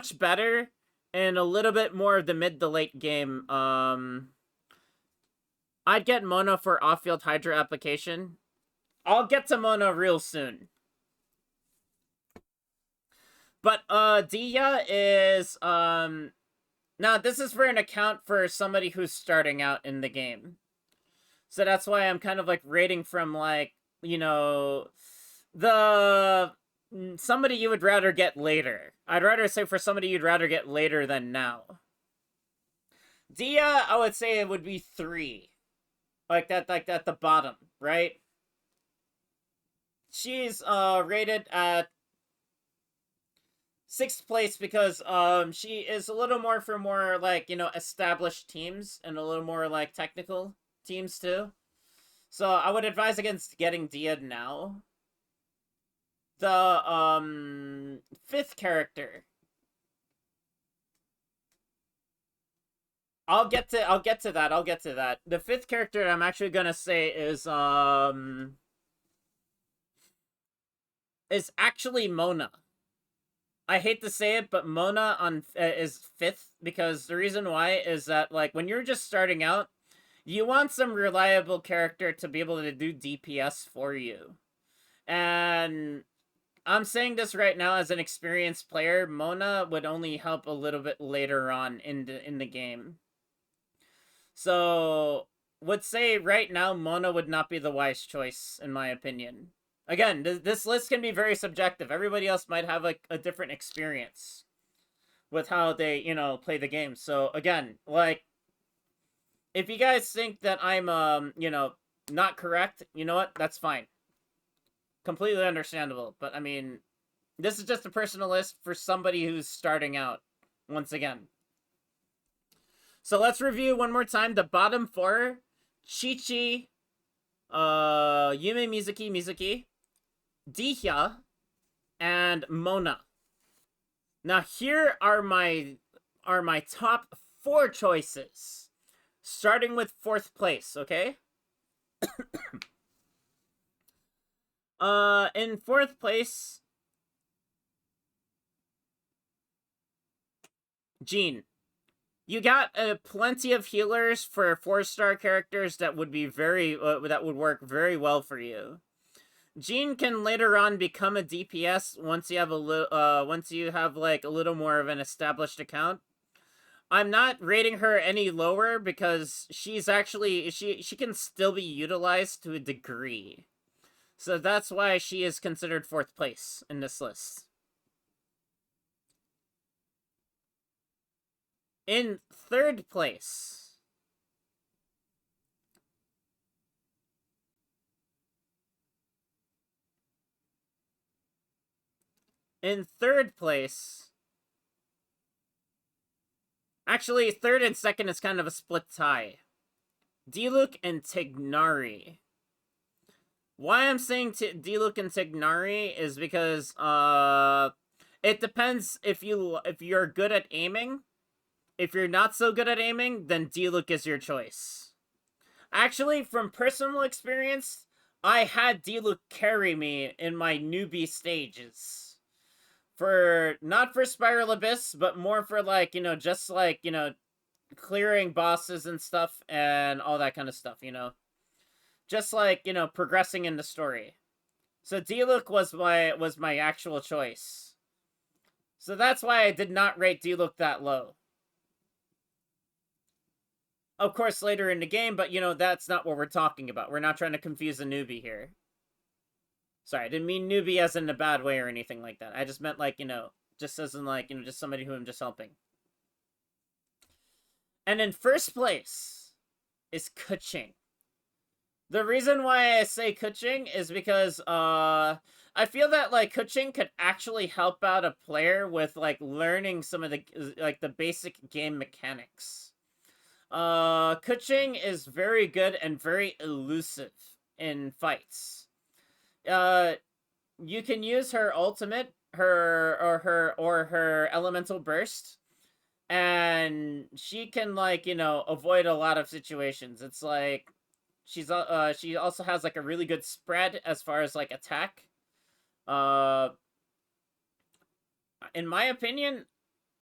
much better and a little bit more of the mid to late game. I'd get Mona for off-field Hydra application. I'll get to Mona real soon. But Dia is now this is for an account for somebody who's starting out in the game. So that's why I'm kind of like rating from like, you know, the somebody you would rather get later. I'd rather say for somebody you'd rather get later than now. Dia, I would say it would be 3. Like at the bottom, right? She's rated at 6th place because she is a little more for more like, you know, established teams and a little more like technical teams too. So I would advise against getting Dia now. The 5th character. I'll get to that. The 5th character I'm actually gonna say is actually Mona. I hate to say it, but Mona is 5th because the reason why is that like when you're just starting out, you want some reliable character to be able to do DPS for you. And I'm saying this right now as an experienced player, Mona would only help a little bit later on in the game. So, would say right now Mona would not be the wise choice in my opinion. Again, this list can be very subjective. Everybody else might have like a different experience with how they, you know, play the game. So, again, like if you guys think that I'm you know, not correct, you know what? That's fine. Completely understandable. But I mean, this is just a personal list for somebody who's starting out once again. So let's review one more time the bottom 4: Chi-Chi, Yume Mizuki, Dihya, and Mona. Now here are my top 4 choices, starting with 4th place. Okay. In 4th place, Jean. You got plenty of healers for 4-star characters that would be that would work very well for you. Jean can later on become a DPS once you have once you have like a little more of an established account. I'm not rating her any lower because she's actually she can still be utilized to a degree. So that's why she is considered 4th place in this list. In 3rd place, actually 3rd and 2nd is kind of a split tie. Diluc and Tighnari. Why I'm saying Diluc and Tighnari is because it depends if you're good at aiming. If you're not so good at aiming, then Diluc is your choice. Actually, from personal experience, I had Diluc carry me in my newbie stages. Not for Spiral Abyss, but more for like, you know, just like, you know, clearing bosses and stuff and all that kind of stuff, you know. Just like, you know, progressing in the story. So Diluc was my actual choice. So that's why I did not rate Diluc that low. Of course, later in the game, but, you know, that's not what we're talking about. We're not trying to confuse a newbie here. Sorry, I didn't mean newbie as in a bad way or anything like that. I just meant, like, you know, just as in, like, you know, just somebody who I'm just helping. And in 1st place is Keqing. The reason why I say Keqing is because, I feel that, like, Keqing could actually help out a player with, like, learning some of the, like, the basic game mechanics. Keqing is very good and very elusive in fights. You can use her ultimate, her elemental burst, and she can, like, you know, avoid a lot of situations. It's like she also has like a really good spread as far as like attack. In my opinion,